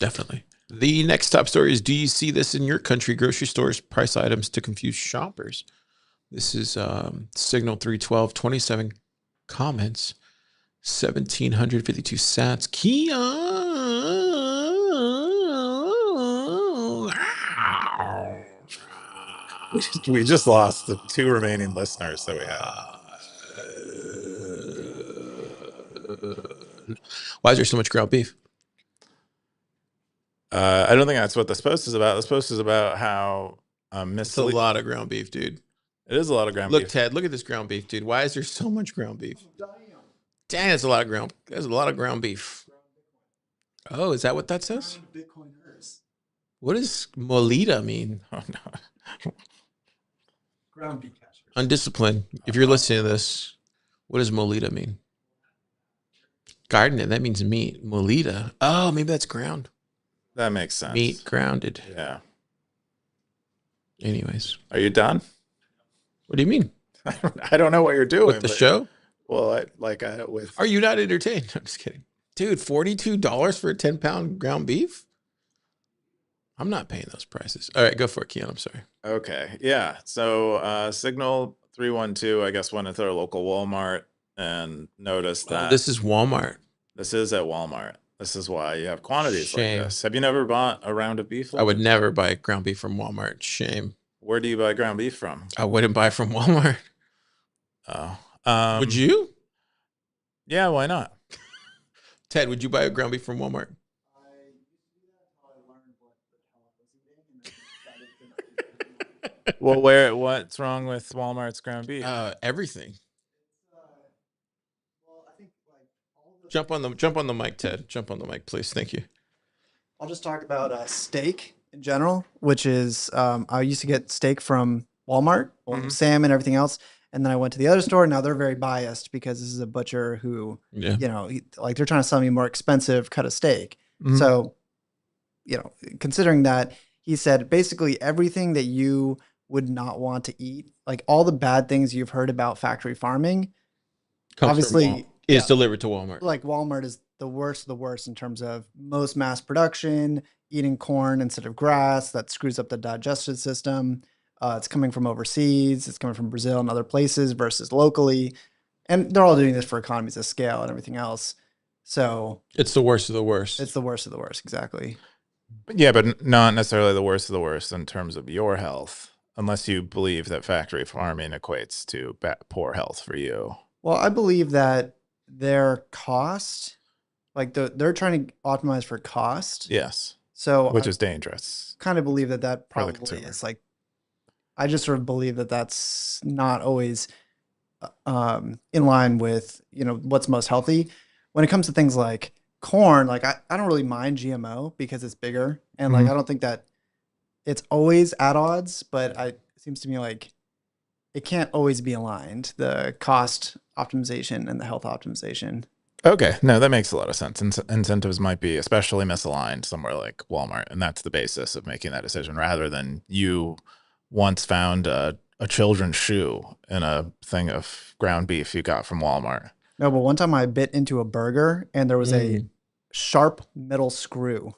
Definitely. The next top story is: do you see this in your country? Grocery stores price items to confuse shoppers. This is Signal 312, 27 comments, 1,752 sats. We just lost the 2 remaining listeners that we had. Why is there so much ground beef? I don't think that's what this post is about. This post is about how It's a lot of ground beef, dude. It is a lot of ground Look, beef. Ted, look at this ground beef, dude. Why is there so much ground beef? Dang, that's a lot of ground. There's a lot of ground beef. Oh, is that what that says? Bitcoiners. What does molita mean? Oh no. Ground beef cashers. Undisciplined. If you're listening to this, what does molita mean? Garden, that means meat. Molita. Oh, maybe that's ground. That makes sense. Meat grounded. Yeah. Anyways. Are you done? What do you mean? I don't know what you're doing. With the show? Well, with. Are you not entertained? I'm just kidding. Dude, $42 for a 10-pound ground beef? I'm not paying those prices. All right, go for it, Keyan. I'm sorry. Okay. Yeah. So Signal 312, I guess, went into their local Walmart and noticed that. This is Walmart. This is at Walmart. This is why you have quantities Shame. like this. Have you never bought a round of beef? I would never buy ground beef from Walmart. Shame. Where do you buy ground beef from? I wouldn't buy from Walmart. Oh. Would you? Yeah, why not? Ted, would you buy a ground beef from Walmart? Well, what's wrong with Walmart's ground beef? Everything. Jump on the mic, Ted. Jump on the mic, please. Thank you. I'll just talk about steak in general, which is I used to get steak from Walmart, Sam and everything else. And then I went to the other store. Now they're very biased because this is a butcher who, you know, they're trying to sell me more expensive cut of steak. So, you know, considering that, he said basically everything that you would not want to eat, like all the bad things you've heard about factory farming, obviously is delivered to Walmart. Like Walmart is the worst of the worst in terms of most mass production, eating corn instead of grass. That screws up the digestive system. It's coming from overseas. It's coming from Brazil and other places versus locally. And they're all doing this for economies of scale and everything else. So it's the worst of the worst. It's the worst of the worst. Exactly. Yeah, but not necessarily the worst of the worst in terms of your health, unless you believe that factory farming equates to poor health for you. Well, I believe that their cost, like they're trying to optimize for cost. Yes. So which is dangerous. Kind of believe that probably is like, I just sort of believe that that's not always in line with, you know, what's most healthy. When it comes to things like corn, like I don't really mind GMO because it's bigger. And like, I don't think that it's always at odds, but it seems to me like it can't always be aligned, the cost optimization and the health optimization. Okay. No, that makes a lot of sense. Incentives might be especially misaligned somewhere like Walmart. And that's the basis of making that decision rather than you once found a children's shoe in a thing of ground beef you got from Walmart. No, but one time I bit into a burger and there was a sharp metal screw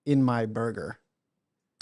in my burger.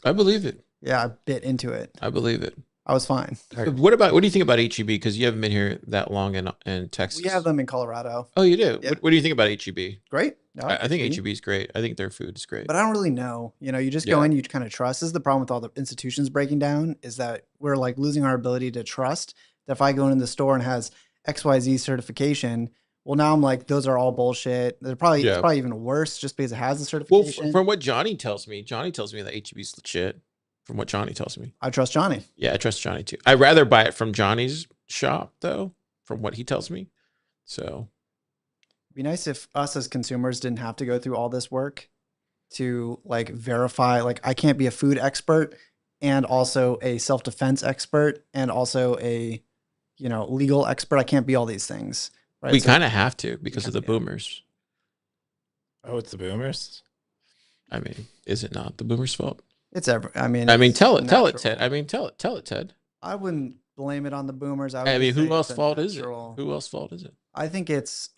I believe it. Yeah, I bit into it. I believe it. I was fine. What do you think about HEB? Because you haven't been here that long in Texas. We have them in Colorado. Oh, you do? Yeah. What do you think about HEB? Great. No, I think HEB is great. I think their food is great. But I don't really know. You know, you just go in, you kind of trust. This is the problem with all the institutions breaking down, is that we're like losing our ability to trust. That if I go into the store and has XYZ certification, well, now I'm like, those are all bullshit. It's probably even worse just because it has the certification. Well, from what Johnny tells me that HEB's legit. From what Johnny tells me. I trust Johnny. Yeah, I trust Johnny too. I'd rather buy it from Johnny's shop though, from what he tells me. So it'd be nice if us as consumers didn't have to go through all this work to like verify, like I can't be a food expert and also a self-defense expert and also a, you know, legal expert. I can't be all these things. Right? We kind of have to because of the boomers. Oh, it's the boomers? I mean, is it not the boomers' fault? It's tell it, Ted. Tell it, Ted. I wouldn't blame it on the boomers. I mean, who else's fault is it? Who else's fault is it? I think it's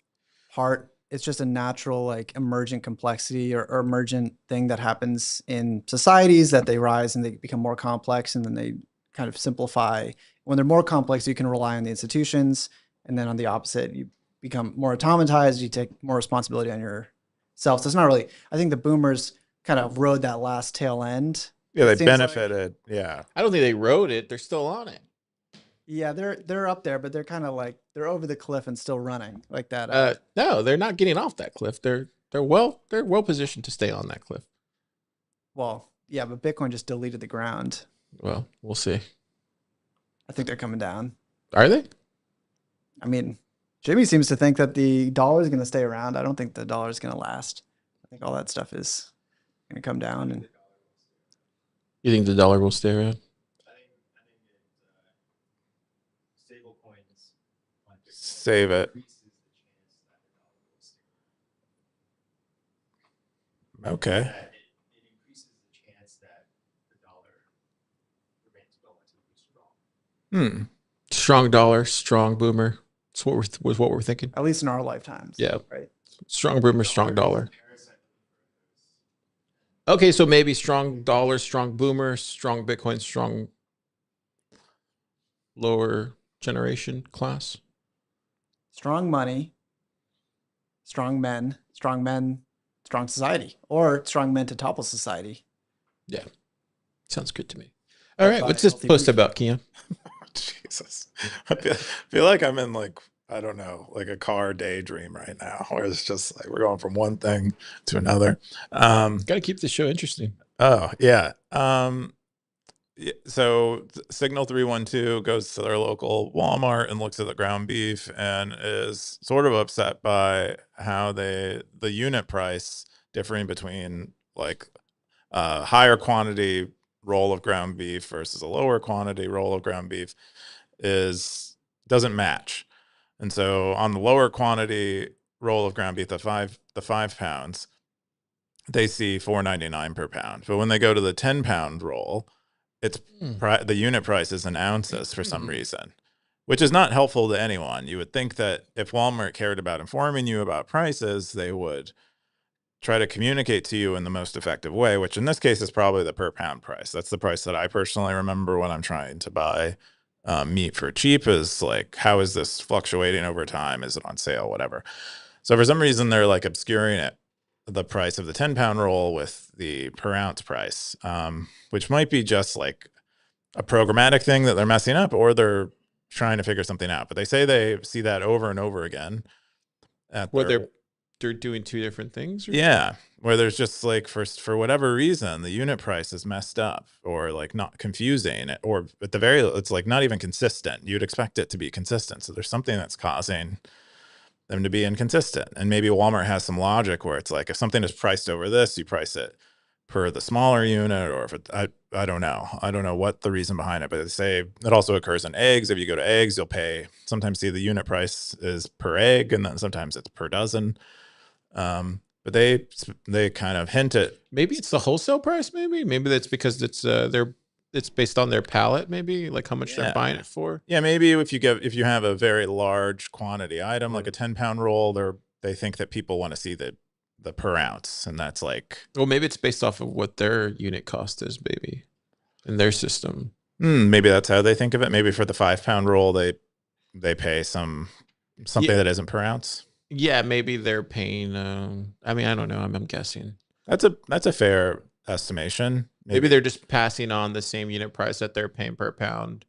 part it's just a natural, like, emergent complexity or emergent thing that happens in societies, that they rise and they become more complex and then they kind of simplify. When they're more complex, you can rely on the institutions. And then on the opposite, you become more automatized, you take more responsibility on yourself. So it's not really, I think the boomers kind of rode that last tail end. Yeah, It they seems like- benefited. Yeah. I don't think they rode it. They're still on it. yeah, they're up there, but they're kind of like, they're over the cliff and still running like that. No, they're not getting off that cliff. They're well positioned to stay on that cliff. Well, yeah, but Bitcoin just deleted the ground. Well, we'll see. I think they're coming down. Are they? I mean, Jimmy seems to think that the dollar is going to stay around. I don't think the dollar is going to last. I think all that stuff is going to come down. And You think the dollar will stay around? Save it. Okay. It increases the chance that the dollar remains relatively strong. Strong dollar, strong boomer. That's what we're thinking. at least in our lifetimes. Yeah. Right. Strong boomer, strong dollar. Okay, so maybe strong dollar, strong boomer, strong Bitcoin, strong lower generation class. Strong money, strong men, strong society, or strong men to topple society. Yeah. Sounds good to me. All right, By what's this healthy post people. about, Keyan? Jesus. I feel like I'm in like, I don't know, like a car daydream right now, where it's just like we're going from one thing to another. Got to keep the show interesting. Oh, yeah. So Signal 312 goes to their local Walmart and looks at the ground beef and is sort of upset by how the unit price differing between like a higher quantity roll of ground beef versus a lower quantity roll of ground beef doesn't match. And so on the lower quantity roll of ground beef, the 5 pounds, they see $4.99 per pound. But when they go to the 10-pound roll, it's the unit price is in ounces for some reason, which is not helpful to anyone. You would think that if Walmart cared about informing you about prices, they would try to communicate to you in the most effective way, which in this case is probably the per pound price. That's the price that I personally remember when I'm trying to buy meat for cheap, is like, how is this fluctuating over time? Is it on sale? Whatever. So for some reason, they're like obscuring it, the price of the 10-pound roll with the per ounce price, which might be just like a programmatic thing that they're messing up, or they're trying to figure something out. But they say they see that over and over again. They're doing two different things? Or yeah, where there's just like, for whatever reason, the unit price is messed up or like not confusing, or at the very, it's like not even consistent. You'd expect it to be consistent. So there's something that's causing them to be inconsistent. And maybe Walmart has some logic where it's like, if something is priced over this, you price it per the smaller unit, or if I don't know. I don't know what the reason behind it, but they say it also occurs in eggs. If you go to eggs, you'll pay, sometimes see the unit price is per egg, and then sometimes it's per dozen. But they kind of hint at, maybe it's the wholesale price. Maybe that's because it's based on their pallet. Maybe like how much they're buying it for. Yeah, maybe if you have a very large quantity item, like a 10-pound roll, they think that people want to see the per ounce, and that's like, Well, maybe it's based off of what their unit cost is, maybe, in their system. maybe that's how they think of it. Maybe for the 5-pound roll, they pay something that isn't per ounce. Yeah, maybe they're paying. I mean, I don't know. I'm guessing. That's a fair estimation. Maybe they're just passing on the same unit price that they're paying per pound.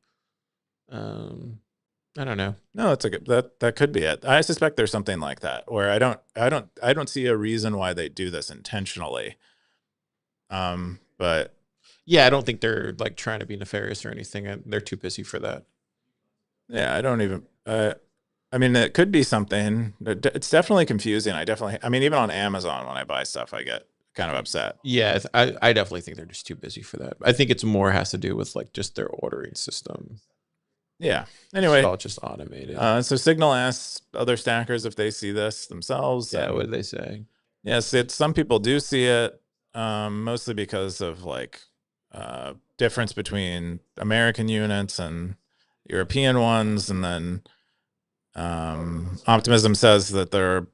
I don't know. No, that's that could be it. I suspect there's something like that, where I don't see a reason why they do this intentionally. But yeah, I don't think they're like trying to be nefarious or anything. They're too busy for that. yeah, I don't even. I mean, it could be something. It's definitely confusing. I mean, even on Amazon, when I buy stuff, I get kind of upset. Yeah, I definitely think they're just too busy for that. I think it's more has to do with like just their ordering system. Yeah. Anyway, It's all just automated. so Signal asks other stackers if they see this themselves. Yeah, what did they say? Yes, some people do see it, mostly because of like difference between American units and European ones, and then Optimism says that they're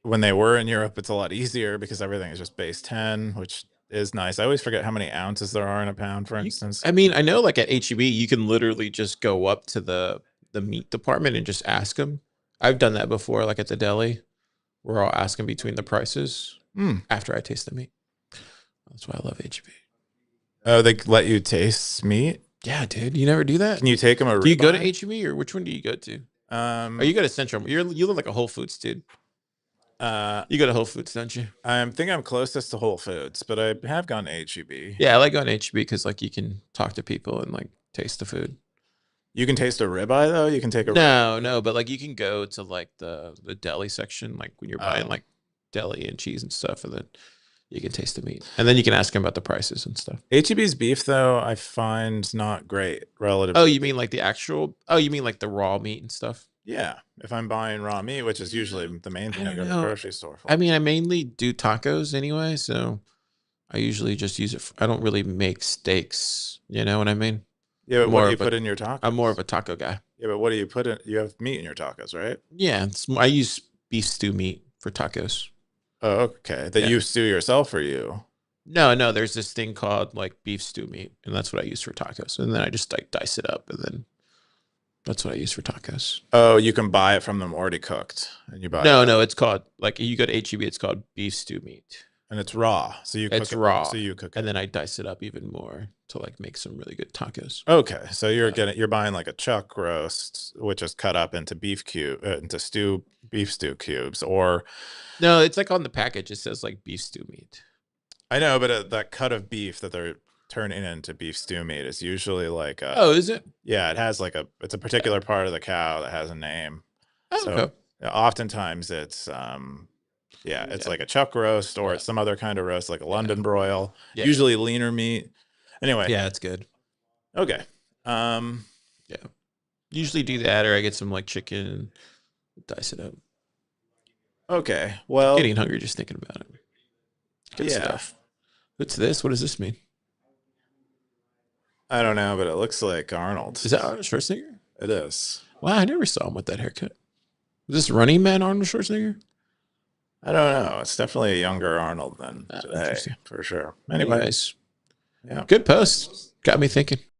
when they were in Europe, it's a lot easier because everything is just base 10, which is nice. I always forget how many ounces there are in a pound, for instance. I mean, I know like at HEB, you can literally just go up to the meat department and just ask them. I've done that before, like at the deli, where I'll ask them between the prices after I taste the meat. That's why I love HEB. Oh, they let you taste meat? Yeah, dude, you never do that. Can you take them a Do you go to ribeye? HEB or which one do you go to? Um, Oh, you go to Central. You look like a Whole Foods dude. You go to Whole Foods, don't you? I think I'm closest to Whole Foods, but I have gone to HEB. Yeah, I like going to HEB because like you can talk to people and like taste the food. You can taste a ribeye though. You can take a No, but like you can go to like the deli section, like when you're buying Oh. like deli and cheese and stuff, and then you can taste the meat, and then you can ask them about the prices and stuff. HEB's beef though, I find not great relative. Oh, to you mean like the actual? Oh, you mean like the raw meat and stuff? Yeah, if I'm buying raw meat, which is usually the main thing I go to the know. grocery store for. I mean, I mainly do tacos anyway, so I usually just use it. I don't really make steaks. You know what I mean? Yeah, but what more do you of a- put in your tacos? I'm more of a taco guy. Yeah, but what do you put in? You have meat in your tacos, right? Yeah, I use beef stew meat for tacos. Oh, okay. That Yeah. you stew yourself or you? No, there's this thing called like beef stew meat, and that's what I use for tacos. And then I just like dice it up, and then that's what I use for tacos. Oh, you can buy it from them already cooked, and you buy No, it's called like you go to HEB, it's called beef stew meat, and it's raw. So you cook It's it, raw, So you cook it. and then I dice it up even more to like make some really good tacos. Okay, so you're buying like a chuck roast, which is cut up into beef stew cubes, or No, it's like on the package, it says like beef stew meat. I know, but that cut of beef that they're turning into beef stew meat is usually like Oh, is it? yeah, it has like it's a particular part of the cow that has a name. Oh, So okay. oftentimes it's it's like a chuck roast or it's some other kind of roast, like a London broil. Yeah. Usually leaner meat. Anyway, Yeah, it's good. okay. Usually do that, or I get some like chicken and dice it up. Okay. Well, Getting hungry just thinking about it. Good yeah. stuff. What's this? What does this mean? I don't know, but it looks like Arnold. Is that Arnold Schwarzenegger? It is. Wow, I never saw him with that haircut. Is this Running Man Arnold Schwarzenegger? I don't know. It's definitely a younger Arnold than today, interesting. for sure. Anyway, Anyways, yeah. good post. Got me thinking.